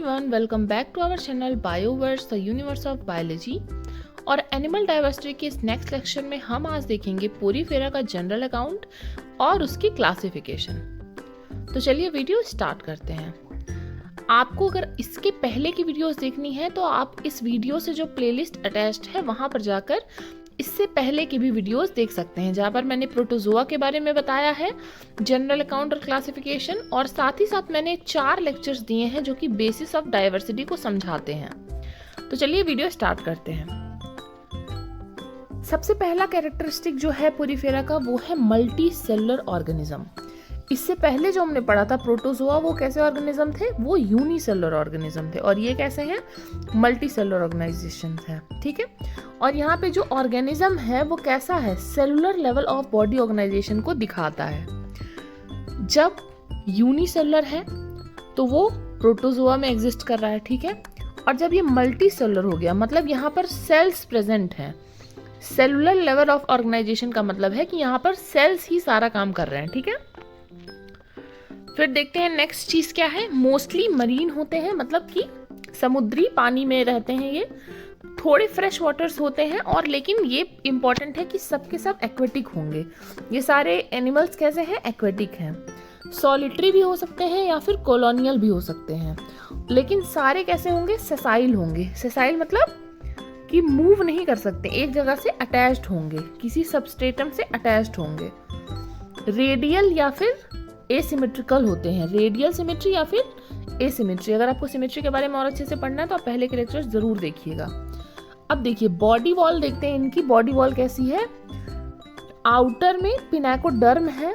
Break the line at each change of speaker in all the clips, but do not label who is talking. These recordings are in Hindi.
everyone, welcome back to our channel Bioverse, the universe of biology। और एनिमल डाइवर्सिटी के इस नेक्स्ट लेक्चर में हम आज देखेंगे पोरीफेरा का जनरल अकाउंट और उसकी क्लासिफिकेशन। तो चलिए वीडियो स्टार्ट करते हैं। आपको अगर इसके पहले की वीडियोस देखनी है तो आप इस वीडियो से जो प्लेलिस्ट अटैच्ड है वहां पर जाकर इससे पहले की भी वीडियोस देख सकते हैं, जहाँ पर मैंने प्रोटोजोआ के बारे में बताया है, जनरल अकाउंट और क्लासिफिकेशन, और साथ ही साथ मैंने 4 लेक्चर्स दिए हैं जो कि बेसिस ऑफ डाइवर्सिटी को समझाते हैं। तो चलिए वीडियो स्टार्ट करते हैं। सबसे पहला कैरेक्टरिस्टिक जो है पोरीफेरा का वो है मल्टी सेलुलर ऑर्गेनिज्म। इससे पहले जो हमने पढ़ा था प्रोटोजोआ, वो कैसे ऑर्गेनिज्म थे? वो यूनिसेलुलर ऑर्गेनिज्म थे, और ये कैसे हैं? मल्टी सेलुलर ऑर्गेनाइजेशन है। ठीक है, और यहाँ पे जो ऑर्गेनिज्म है वो कैसा है? Cellular level of body organisation को दिखाता है। जब यूनिसेलुलर है तो वो प्रोटोजोआ में एग्जिस्ट कर रहा है, ठीक है, और जब ये मल्टी सेलुलर हो गया मतलब यहाँ पर सेल्स प्रेजेंट हैं। सेलुलर लेवल ऑफ ऑर्गेनाइजेशन का मतलब है कि यहाँ पर सेल्स ही सारा काम कर रहे हैं, ठीक है। फिर देखते हैं नेक्स्ट चीज क्या है। मोस्टली मरीन होते हैं, मतलब कि समुद्री पानी में रहते हैं ये। थोड़े फ्रेश वाटर्स होते हैं, और लेकिन ये इंपॉर्टेंट है कि सबके सब एक्वेटिक होंगे। ये सारे एनिमल्स कैसे हैं? एक्वेटिक हैं। सॉलिटरी भी हो सकते हैं या फिर कॉलोनियल भी हो सकते हैं, लेकिन सारे कैसे होंगे? सेसाइल होंगे। सेसाइल मतलब कि मूव नहीं कर सकते, एक जगह से अटैच्ड होंगे, किसी सबस्ट्रेटम से अटैच्ड होंगे। रेडियल या फिर एसिमेट्रिकल होते हैं। रेडियल सिमेट्री या फिर एसिमेट्री। अगर आपको सिमेट्री के बारे में और अच्छे से पढ़ना है तो आप पहले के लेक्चर जरूर देखिएगा। अब देखिए बॉडी वॉल देखते हैं। इनकी बॉडी वॉल कैसी है? आउटर में पिनाकोडर्म है,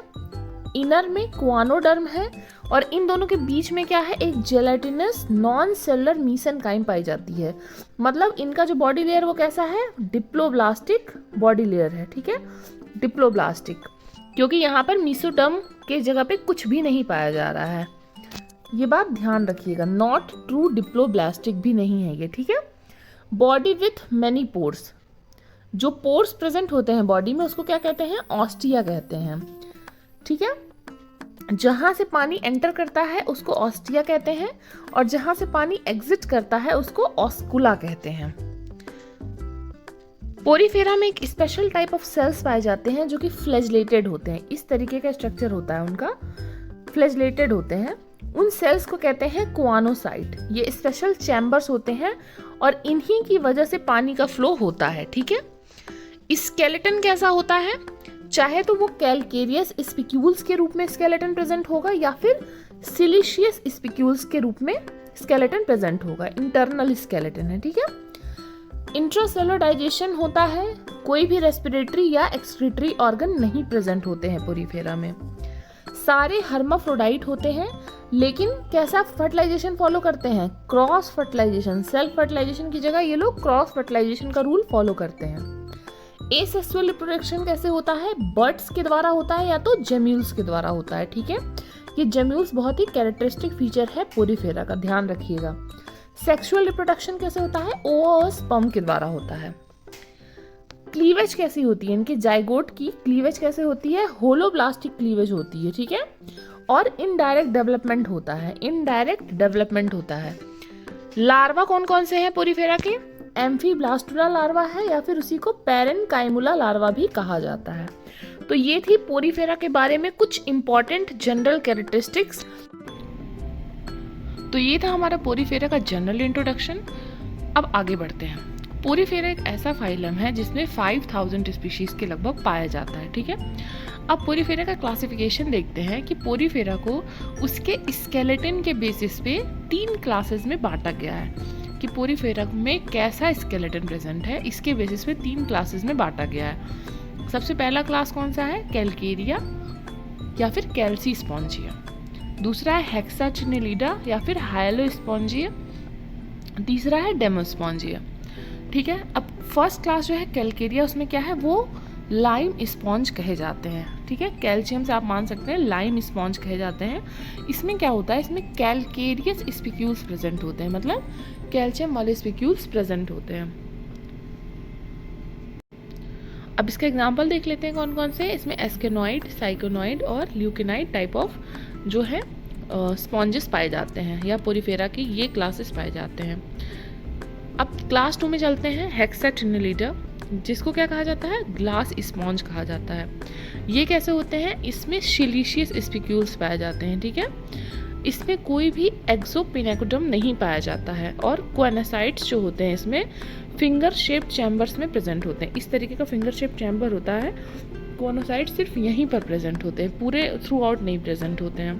इनर में क्वानोडर्म है, और इन दोनों के बीच में क्या है? एक जेलेटिनस नॉन सेलुलर मीसेनकाइम पाई जाती है। मतलब इनका जो बॉडी लेयर वो कैसा है? डिप्लोब्लास्टिक बॉडी लेयर है, ठीक है, डिप्लोब्लास्टिक, क्योंकि यहाँ पर मीसोडर्म के जगह पे कुछ भी नहीं पाया जा रहा है। ये बात ध्यान रखिएगा, नॉट ट्रू डिप्लोब्लास्टिक भी नहीं है ये, ठीक है। Body with many pores. जो पोर्स प्रेजेंट होते हैं बॉडी में उसको क्या कहते हैं? ऑस्टिया कहते हैं, ठीक है। जहां से पानी एंटर करता है उसको ऑस्टिया कहते हैं, और जहां से पानी एग्जिट करता है उसको ऑस्कुला कहते हैं। पोरीफेरा में एक स्पेशल टाइप ऑफ सेल्स पाए जाते हैं जो कि फ्लैजलेटेड होते हैं। इस तरीके का स्ट्रक्चर होता है उनका, फ्लैजलेटेड होते हैं। उन सेल्स को कहते हैं क्वानोसाइट। ये स्पेशल चैम्बर्स होते हैं और इन्हीं की वजह से पानी का फ्लो होता है, ठीक है। स्केलेटन कैसा होता है? चाहे तो वो कैलकेरियस स्पिक्यूल्स के रूप में स्केलेटन प्रेजेंट होगा या फिर सिलिशियस स्पिक्यूल्स के रूप में स्केलेटन प्रेजेंट होगा। इंटरनल स्केलेटन है, ठीक है। इंट्रासेलुलर डाइजेशन होता है। कोई भी रेस्पिरेटरी या एक्सक्रीटरी ऑर्गन नहीं प्रेजेंट होते हैं पोरीफेरा में। सारे हर्माफ्रोडाइट होते हैं, लेकिन कैसा फर्टिलाइजेशन फॉलो करते हैं? Cross fertilisation. सेल्फ फर्टिलाइजेशन की जगह ये लोग क्रॉस फर्टिलाइजेशन का रूल फॉलो करते हैं। एसेक्सुअल रिप्रोडक्शन कैसे होता है? बर्ड्स के द्वारा होता है या तो जेम्यूल्स के द्वारा होता है, ठीक है। ये जेम्यूल्स बहुत ही कैरेक्टरिस्टिक फीचर है पोरीफेरा का, ध्यान रखिएगा। सेक्सुअल रिप्रोडक्शन कैसे होता है? ओवोस्पर्म के द्वारा होता है। क्लीवेज कैसी होती है? इनके जाइगोट की क्लीवेज कैसे होती है? होलोब्लास्टिक क्लीवेज होती है, ठीक है। और इनडायरेक्ट डेवलपमेंट होता है। इनडायरेक्ट डेवलपमेंट होता है। लार्वा कौन कौन से हैं पोरीफेरा के? एम्फीब्लास्टुला लार्वा है या फिर उसी को पैरेनकाइमुला लार्वा भी कहा जाता है। तो ये थी पोरीफेरा के बारे में कुछ इंपॉर्टेंट जनरल कैरेक्टरिस्टिक्स। तो ये था हमारा पोरीफेरा का जनरल इंट्रोडक्शन। अब आगे बढ़ते हैं। पोरीफेरा एक ऐसा फाइलम है जिसमें 5000 स्पीशीज के लगभग पाया जाता है, ठीक है। अब पोरीफेरा का क्लासिफिकेशन देखते हैं कि पोरीफेरा को उसके स्केलेटन के बेसिस पे 3 क्लासेस में बांटा गया है कि पोरीफेरा में कैसा स्केलेटन प्रेजेंट है। इसके बेसिस पे 3 क्लासेस में बांटा गया है। सबसे पहला क्लास कौन सा है? कैलकेरिया या फिर कैल्सी स्पॉन्जिया। दूसरा है हेक्साचिनेलिडा या फिर हाइलोस्पॉन्जिया। तीसरा है डेमोस्पॉन्जिया, ठीक है। अब फर्स्ट क्लास जो है कैलकेरिया, उसमें क्या है? वो लाइम स्पॉन्ज कहे जाते हैं, ठीक है। कैल्शियम से आप मान सकते हैं लाइम स्पॉन्ज कहे जाते हैं। इसमें क्या होता है? इसमें कैलकेरियस स्पिक्यूल्स प्रेजेंट होते हैं, मतलब कैल्शियम वाले स्पिक्यूल्स प्रेजेंट होते हैं। अब इसका एग्जाम्पल देख लेते हैं कौन कौन से। इसमें एस्केनॉइड, साइकोनॉइड और ल्यूकेनाइड टाइप ऑफ जो है स्पॉन्जेस पाए जाते हैं या पोरीफेरा की ये क्लासेस पाए जाते हैं। अब क्लास 2 में चलते हैं, हेक्साटिनेलिडा, जिसको क्या कहा जाता है, ग्लास स्पॉन्ज कहा जाता है। ये कैसे होते हैं, इसमें सिलिशियस स्पिक्यूल्स पाए जाते हैं, ठीक है। इसमें कोई भी एक्सोपिनेकोडम नहीं पाया जाता है और कोएनासाइट्स जो होते हैं इसमें फिंगर शेप्ड चैम्बर्स में प्रेजेंट होते हैं। इस तरीके का फिंगर शेप्ड चैम्बर होता है, कोएनासाइट्स सिर्फ यहीं पर प्रेजेंट होते हैं, पूरे थ्रू आउट नहीं प्रेजेंट होते हैं।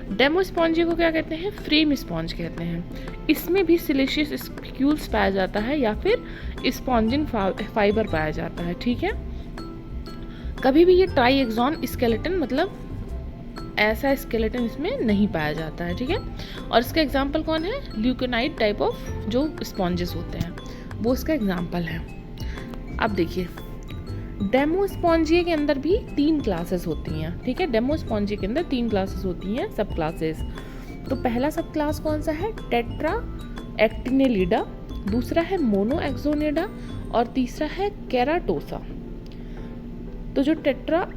डेमोस्पॉन्जी को क्या कहते हैं, फ्रेम स्पॉन्ज कहते हैं। इसमें भी सिलिशियस स्पिक्यूल्स पाया जाता है या फिर स्पॉन्जिन फाइबर पाया जाता है, ठीक है। कभी भी ये ट्राई एक्सॉन स्केलेटन मतलब ऐसा स्केलेटन इसमें नहीं पाया जाता है, ठीक है। और इसका एग्जाम्पल कौन है, ल्यूकोनाइट टाइप ऑफ जो स्पॉन्जेस होते हैं वो इसका एग्जाम्पल है। अब देखिए, डेमोस्पॉन्जिया के अंदर भी 3 क्लासेस होती हैं, ठीक है। डेमोस्पॉन्जिया के अंदर 3 क्लासेस होती हैं, सब क्लासेस। तो पहला सब क्लास कौन सा है, टेट्रा एक्टिनेलिडा, दूसरा है मोनो एक्सोनेडा और तीसरा है केराटोसा। तो जो टेट्रा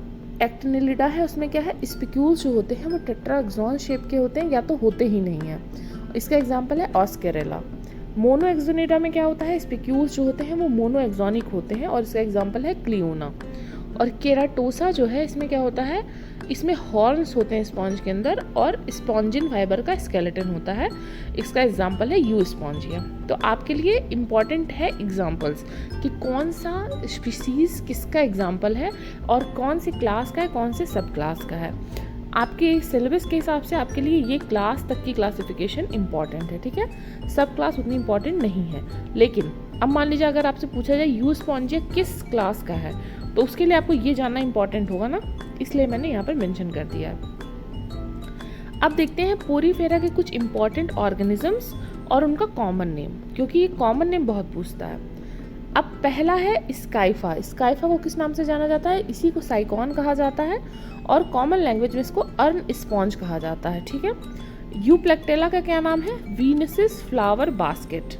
एक्टिनेलिडा है उसमें क्या है, स्पिक्यूल्स जो होते हैं वो टेट्राएक्सॉन शेप के होते हैं या तो होते ही नहीं हैं। इसका एग्जांपल है ऑस्केरेला। मोनो एक्सोनेडा में क्या होता है, स्पिक्यूल्स जो होते हैं वो मोनो एक्सोनिक होते हैं और इसका एग्जांपल है क्लियोना। और केराटोसा जो है इसमें क्या होता है, इसमें हॉर्न्स होते हैं स्पॉन्ज के अंदर और स्पॉन्जिन फाइबर का स्केलेटन होता है। इसका एग्जांपल है यू स्पॉन्जिया। तो आपके लिए इम्पॉर्टेंट है एग्जांपल्स कि कौन सा स्पीसीज किसका एग्जांपल है और कौन सी क्लास का है, कौन से सब क्लास का है। आपके सिलेबस के हिसाब से आपके लिए ये क्लास तक की क्लासिफिकेशन इम्पॉर्टेंट है, ठीक है। सब क्लास उतनी इम्पॉर्टेंट नहीं है। लेकिन अब मान लीजिए अगर आपसे पूछा जाए यू स्पॉन्जिया किस क्लास का है, तो उसके लिए आपको ये जानना इम्पॉर्टेंट होगा ना, इसलिए मैंने यहाँ पर मेंशन कर दिया है। अब देखते हैं पोरीफेरा के कुछ इम्पॉर्टेंट ऑर्गेनिजम्स और उनका कॉमन नेम, क्योंकि ये कॉमन नेम बहुत पूछता है। अब पहला है स्काइफा। स्काइफा को किस नाम से जाना जाता है, इसी को साइकॉन कहा जाता है और कॉमन लैंग्वेज में इसको अर्न स्पॉन्ज कहा जाता है, ठीक है। यूप्लेक्टेला का क्या नाम है, वीनसिस फ्लावर बास्केट।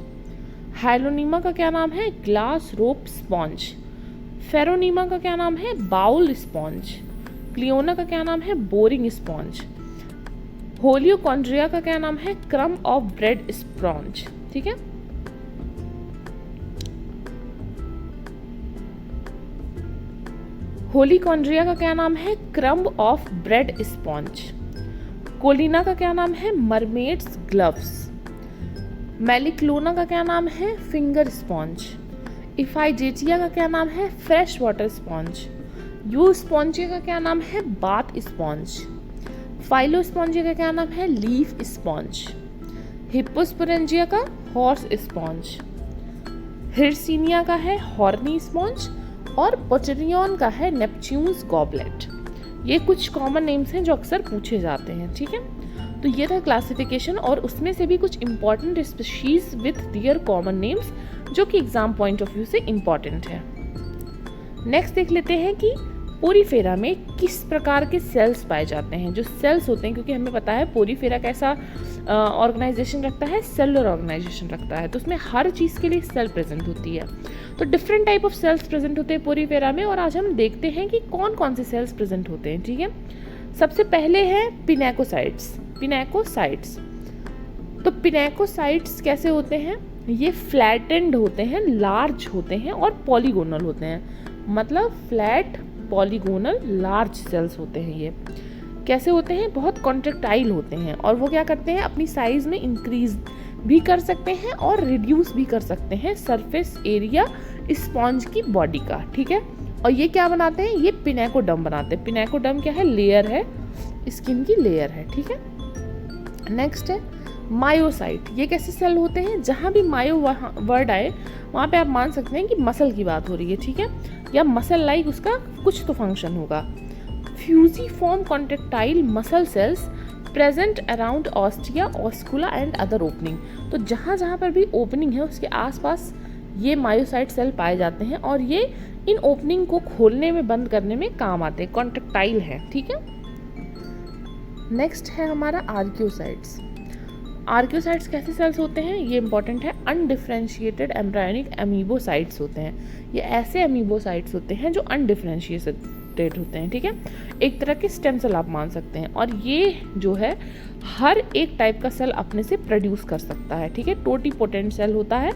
हाइलोनीमा का क्या नाम है, ग्लास रोप स्पॉन्ज। फेरोनीमा का क्या नाम है, बाउल स्पॉन्ज। क्लियोना का क्या नाम है, बोरिंग स्पॉन्ज। होलियोकॉन्ड्रिया का क्या नाम है, क्रम ऑफ ब्रेड स्पॉन्ज, ठीक है। होलिकॉन्ड्रिया का क्या नाम है, क्रम्ब ऑफ ब्रेड स्पॉन्ज। कोलिना का क्या नाम है, मरमेड्स ग्लव्स। मेलिक्लोना का क्या नाम है, फिंगर स्पॉन्ज। इफाइजेटिया का क्या नाम है, fresh water sponge. You Spongia का क्या नाम है, बाथ स्पॉन्ज। फाइलोस्पॉन्जिया का क्या नाम है, लीफ स्पॉन्ज। हिप्पोस्पोरेंजिया का हॉर्स स्पॉन्ज। हिरसिनिया का है हॉर्नी स्पॉन्ज और पोचेरियन का है नेपच्यून्स गॉबलेट। ये कुछ कॉमन नेम्स हैं जो अक्सर पूछे जाते हैं, ठीक है। तो ये था क्लासिफिकेशन और उसमें से भी कुछ important species with their common names जो कि एग्जाम पॉइंट ऑफ व्यू से इंपॉर्टेंट है। नेक्स्ट देख लेते हैं कि पोरीफेरा में किस प्रकार के सेल्स पाए जाते हैं। जो सेल्स होते हैं, क्योंकि हमें पता है पोरीफेरा कैसा ऑर्गेनाइजेशन रखता है, सेलुलर ऑर्गेनाइजेशन रखता है, तो उसमें हर चीज़ के लिए सेल प्रेजेंट होती है। तो different type of cells present होते हैं पोरीफेरा में और आज हम देखते हैं कि कौन कौन से सेल्स प्रेजेंट होते हैं, ठीक है। सबसे पहले है पिनेकोसाइट्स। पिनेकोसाइट्स, तो पिनेकोसाइट्स कैसे होते हैं, ये फ्लैटेंड होते हैं, लार्ज होते हैं और पॉलीगोनल होते हैं। मतलब फ्लैट पॉलीगोनल लार्ज सेल्स होते हैं। ये कैसे होते हैं, बहुत कॉन्ट्रेक्टाइल होते हैं और वो क्या करते हैं, अपनी साइज में इंक्रीज भी कर सकते हैं और रिड्यूस भी कर सकते हैं सरफेस एरिया स्पॉन्ज की बॉडी का, ठीक है। और ये क्या बनाते हैं, ये पिनेकोडर्म बनाते हैं। पिनेकोडर्म क्या है, लेयर है, स्किन की लेयर है, ठीक है। नेक्स्ट है मायोसाइट। ये कैसे सेल होते हैं, जहाँ भी मायो वर्ड आए वहाँ पे आप मान सकते हैं कि मसल की बात हो रही है, ठीक है, या मसल लाइक उसका कुछ तो फंक्शन होगा। Fusiform contractile muscle cells present around ostia, oscula and other opening. तो जहाँ जहाँ पर भी ओपनिंग है उसके आसपास ये मायोसाइट सेल पाए जाते हैं और ये इन ओपनिंग को खोलने में बंद करने में काम आते हैं, कॉन्ट्रेक्टाइल है, ठीक है। नेक्स्ट है हमारा आर्कियोसाइट्स। आर्कियोसाइट्स कैसे सेल्स होते हैं, ये इंपॉर्टेंट है। अनडिफरेंशिएटेड एम्ब्रायोनिक अमीबोसाइट्स होते हैं। ये ऐसे अमीबोसाइट्स होते हैं जो अनडिफरेंशिएटेड डिफरेंशिएटेड होते हैं, ठीक है। एक तरह के स्टेम सेल आप मान सकते हैं, और ये जो है हर एक टाइप का सेल अपने से प्रोड्यूस कर सकता है, ठीक है। टोटिपोटेंट सेल होता है,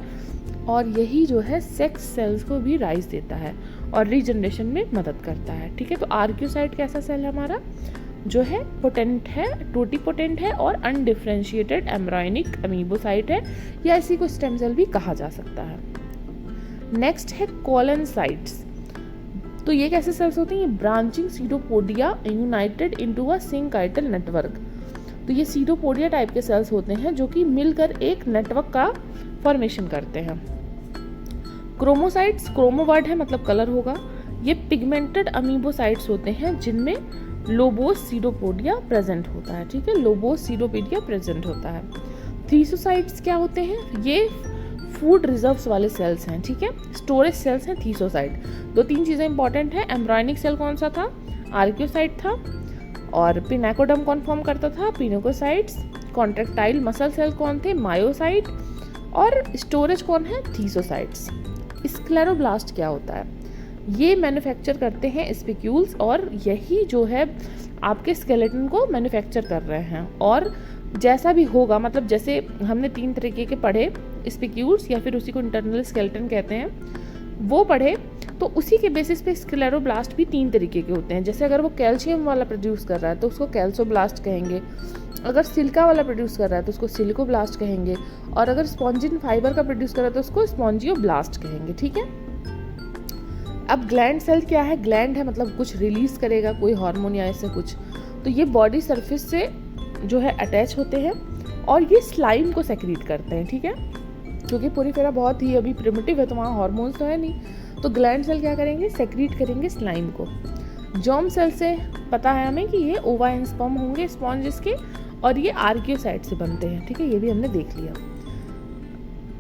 और यही जो है सेक्स सेल्स को भी राइज देता है और रीजनरेशन में मदद करता है, ठीक है। तो आर्क्योसाइट कैसा सेल है हमारा, जो है पोटेंट है, टोटिपोटेंट है और अनडिफरेंशिएटेड एम्ब्रायोनिक अमीबोसाइट है, या इसी को स्टेम सेल भी कहा जा सकता है। नेक्स्ट है कॉलनसाइट्स। तो ये कैसे सेल्स होते हैं, branching pseudopodia united into a syncytial network. तो ये सीडोपोडिया टाइप के सेल्स होते हैं जो कि मिलकर एक नेटवर्क का फॉर्मेशन करते हैं। क्रोमोसाइट्स, क्रोमो वर्ड है मतलब कलर होगा, ये पिगमेंटेड अमीबोसाइट्स होते हैं जिनमें लोबोस सीडोपोडिया प्रेजेंट होता है, ठीक है। लोबोस सीडोपोडिया प्रेजेंट होता है। थीसोसाइट्स क्या होते हैं, ये फूड रिजर्व्स वाले सेल्स हैं, ठीक है। स्टोरेज सेल्स हैं थीसोसाइट। दो तीन चीज़ें इंपॉर्टेंट हैं, एम्ब्रायोनिक सेल कौन सा था, आर्क्योसाइट था, और पिनाकोडम कौन फॉर्म करता था, पिनोकोसाइट्स। कॉन्ट्रेक्टाइल मसल सेल कौन थे, मायोसाइट, और स्टोरेज कौन है, थीसोसाइट्स। स्क्लेरोब्लास्ट क्या होता है, ये मैन्युफैक्चर करते हैं स्पिक्यूल्स, और यही जो है आपके स्केलेटन को मैन्युफैक्चर कर रहे हैं। और जैसा भी होगा, मतलब जैसे हमने 3 तरीके के पढ़े, स्पिक्यूल्स या फिर उसी को इंटरनल स्केलेटन कहते हैं, वो पढ़े, तो उसी के बेसिस पे स्क्लेरोब्लास्ट भी 3 तरीके के होते हैं। जैसे अगर वो कैल्शियम वाला प्रोड्यूस कर रहा है तो उसको कैल्सोब्लास्ट कहेंगे, अगर सिल्का वाला प्रोड्यूस कर रहा है तो उसको सिलिकोब्लास्ट कहेंगे, और अगर स्पॉन्जिन फाइबर का प्रोड्यूस कर रहा है तो उसको स्पॉन्जियोब्लास्ट कहेंगे, ठीक है। अब ग्लैंड सेल क्या है, ग्लैंड है मतलब कुछ रिलीज करेगा, कोई हार्मोन या ऐसे कुछ। तो ये बॉडी सरफेस से जो है अटैच होते हैं और ये स्लाइम को सेक्रीट करते हैं, ठीक है। क्योंकि पोरीफेरा बहुत ही अभी प्रिमिटिव है तो वहाँ हार्मोन्स तो है नहीं, तो ग्लैंड सेल क्या करेंगे, सेक्रीट करेंगे स्लाइम को। जर्म सेल से पता है हमें कि ये ओवा एंड स्पर्म होंगे स्पॉन्जेस के, और ये आर्कियोसाइट से बनते हैं, ठीक है, ये भी हमने देख लिया।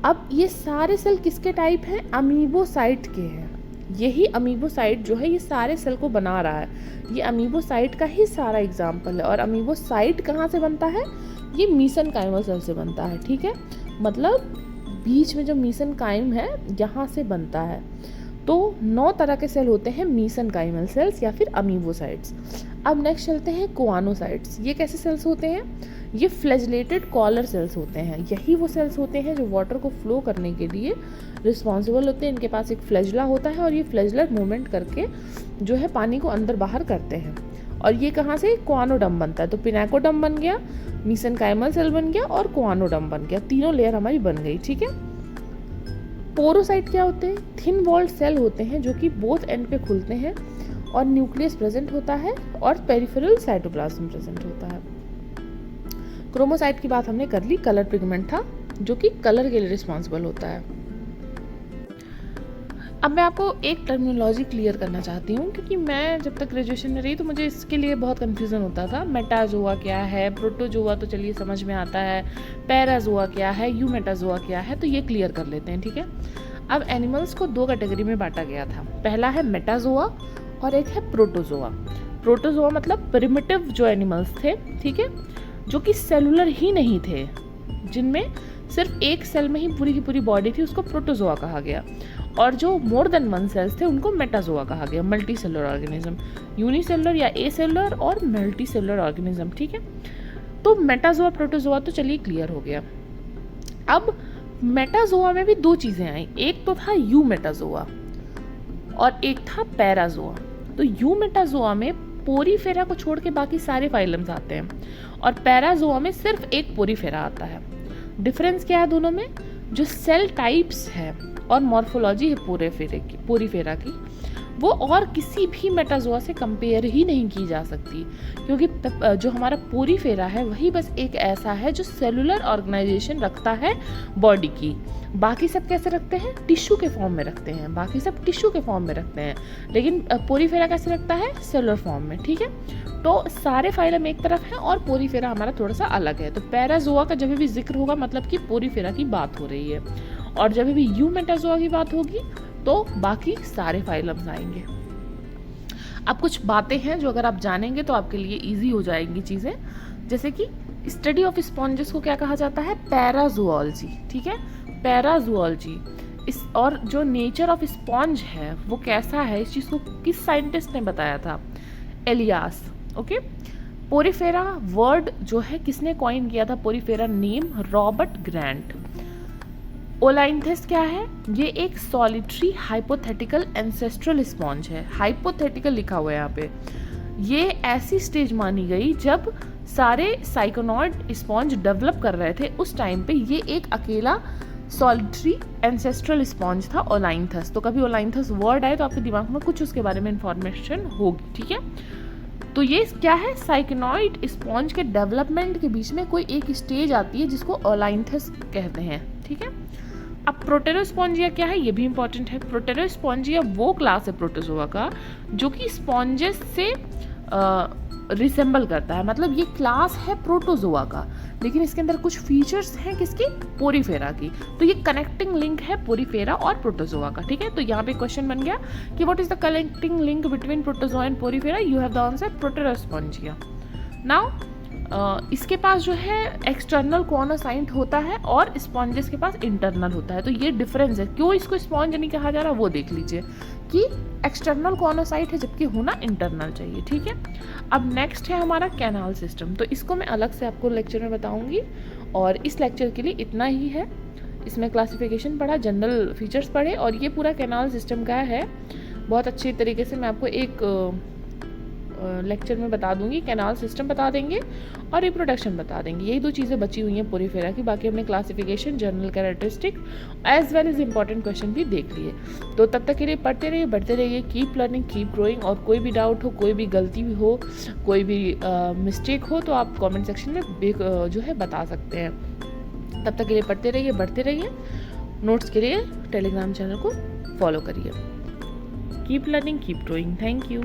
अब ये सारे सेल किसके टाइप हैं, अमीबोसाइट के हैं। यही अमीबोसाइट जो है ये सारे सेल को बना रहा है, ये अमीबोसाइट का ही सारा एग्जाम्पल है। और अमीबोसाइट कहाँ से बनता है, ये मीसेनकाइमल सेल से बनता है, ठीक है। मतलब बीच में जो मीसेनकाइम है यहाँ से बनता है। तो 9 तरह के सेल होते हैं मीसेनकाइमल सेल्स या फिर अमीबोसाइट्स। अब नेक्स्ट चलते हैं कोआनोसाइट्स। ये कैसे सेल्स होते हैं, ये फ्लैजलेटेड कॉलर सेल्स होते हैं। यही वो सेल्स होते हैं जो वाटर को फ्लो करने के लिए रिस्पॉन्सिबल होते हैं। इनके पास एक फ्लैजला होता है और ये फ्लैजलर मूवमेंट करके जो है पानी को अंदर बाहर करते हैं। और ये कहाँ से, कोआनोडर्म बनता है। तो पिनाकोडर्म बन गया, मीसेनकाइमल सेल बन गया और कोआनोडर्म बन गया, तीनों लेयर हमारी बन गई, ठीक है। पोरोसाइट क्या होते हैं, थिन वॉल्ड सेल होते हैं जो कि बोथ एंड पे खुलते हैं और न्यूक्लियस प्रेजेंट होता है और पेरिफेरल साइटोप्लाज्म प्रेजेंट होता है। क्रोमोसाइट की बात हमने कर ली, कलर पिगमेंट था जो कि कलर के लिए रिस्पॉन्सिबल होता है। अब मैं आपको एक टर्मिनोलॉजी क्लियर करना चाहती हूँ, क्योंकि मैं जब तक ग्रेजुएशन में रही तो मुझे इसके लिए बहुत कन्फ्यूज़न होता था। मेटाजोआ क्या है, प्रोटोजोआ तो चलिए समझ में आता है, पैराजोआ क्या है, यूमेटाजोआ क्या है, तो ये क्लियर कर लेते हैं, ठीक है। अब एनिमल्स को 2 कैटेगरी में बांटा गया था। पहला है मेटाजोआ और एक है प्रोटोजोआ। प्रोटोजोआ मतलब प्रिमिटिव जो एनिमल्स थे, ठीक है, जो कि सेलुलर ही नहीं थे, जिनमें सिर्फ एक सेल में ही पूरी की पूरी बॉडी थी, उसको प्रोटोजोआ कहा गया। और जो मोर देन 1 सेल्स थे उनको मेटाजोआ कहा गया, मल्टी सेलुलर ऑर्गेनिज्म, यूनिसेलुलर या ए सेलुलर और मल्टी सेलुलर ऑर्गेनिज्म, ठीक है। तो मेटाजोआ प्रोटोजोआ तो चलिए क्लियर हो गया। अब मेटाजोआ में भी 2 चीज़ें आई, एक तो था यूमेटाजोआ और एक था पैराजोआ। तो यूमेटाजोआ में पोरीफेरा को छोड़ के बाकी सारे फाइलम्स आते हैं और पैराजोआ में सिर्फ एक पोरीफेरा आता है। डिफरेंस क्या है दोनों में, जो सेल टाइप्स है और मॉर्फोलॉजी है पोरीफेरा की, वो और किसी भी मेटाजोआ से कंपेयर ही नहीं की जा सकती, क्योंकि जो हमारा पोरीफेरा है वही बस एक ऐसा है जो सेलुलर ऑर्गेनाइजेशन रखता है बॉडी की। बाकी सब कैसे रखते हैं, टिश्यू के फॉर्म में रखते हैं, बाकी सब टिश्यू के फॉर्म में रखते हैं, लेकिन पोरीफेरा कैसे रखता है, सेलुलर फॉर्म में, ठीक है। तो सारे फाइलम एक तरफ है और पोरीफेरा हमारा थोड़ा सा अलग है। तो पैराजोआ का जब भी जिक्र होगा मतलब कि पोरीफेरा की बात हो रही है, और जब भी यूमेटाजोआ की बात होगी तो बाकी सारे फाइलम्स आएंगे। अब कुछ बातें हैं जो अगर आप जानेंगे तो आपके लिए इजी हो जाएंगी चीज़ें, जैसे कि स्टडी ऑफ स्पॉन्जेस को क्या कहा जाता है, पैराजोलॉजी, ठीक है। पैराजोलॉजी इस और जो नेचर ऑफ स्पॉन्ज है वो कैसा है, इस चीज़ को किस साइंटिस्ट ने बताया था? एलियास। ओके। पोरीफेरा वर्ड जो है किसने कॉइन किया था? Porifera name Robert Grant. Olynthus क्या है? ये एक सॉलिटरी हाइपोथेटिकल एंसेस्ट्रल स्पॉन्ज है। हाइपोथेटिकल लिखा हुआ है यहाँ पे। ये ऐसी स्टेज मानी गई जब सारे साइकोनॉइड स्पॉन्ज डेवलप कर रहे थे, उस टाइम पे ये एक अकेला सॉलिटरी एंसेस्ट्रल स्पॉन्ज था, ओलाइंथस। तो कभी ओलाइंथस वर्ड आए तो आपके दिमाग में कुछ उसके बारे में इंफॉर्मेशन होगी, ठीक है। तो ये क्या है? साइकोनॉइड स्पॉन्ज के डेवलपमेंट के बीच में कोई एक स्टेज आती है जिसको ओलाइंथस कहते हैं, ठीक है। अब प्रोटेरोस्पॉन्जिया क्या है, ये भी इंपॉर्टेंट है। प्रोटेरोस्पॉन्जिया वो क्लास है प्रोटोजोआ का जो कि स्पॉन्जेस से रिसेंबल करता है, मतलब ये क्लास है प्रोटोजोआ का, लेकिन इसके अंदर कुछ फीचर्स हैं किसकी? पोरीफेरा की। तो ये कनेक्टिंग लिंक है पोरीफेरा और प्रोटोजोआ का, ठीक है। तो यहाँ पे क्वेश्चन बन गया कि what is the connecting link between protozoa and porifera? You have the answer proterospongia. Now इसके पास जो है एक्सटर्नल कॉर्नोसाइट होता है और स्पॉन्जेस के पास इंटरनल होता है। तो ये डिफरेंस है, क्यों इसको स्पॉन्ज नहीं कहा जा रहा वो देख लीजिए कि एक्सटर्नल कॉर्नोसाइट है जबकि होना इंटरनल चाहिए, ठीक है। अब नेक्स्ट है हमारा कैनाल सिस्टम। तो इसको मैं अलग से आपको लेक्चर में बताऊंगी और इस लेक्चर के लिए इतना ही है। इसमें क्लासिफिकेशन पढ़ा, जनरल फीचर्स पढ़े और ये पूरा कैनाल सिस्टम का है। बहुत अच्छी तरीके से मैं आपको एक लेक्चर में बता दूंगी। कैनाल सिस्टम बता देंगे और रिप्रोडक्शन बता देंगे। यही दो चीज़ें बची हुई हैं पोरीफेरा की। बाकी हमने classification, general characteristic as well as important question भी देख लिए। तो तब तक के लिए पढ़ते रहिए, बढ़ते रहिए, कीप लर्निंग, कीप ग्रोइंग। और कोई भी डाउट हो, कोई भी गलती भी हो, कोई भी मिस्टेक हो तो आप कॉमेंट सेक्शन में जो है बता सकते हैं। तब तक के लिए पढ़ते रहिए, बढ़ते रहिए। नोट्स के लिए टेलीग्राम चैनल को फॉलो करिए। Keep learning, keep growing. Thank you.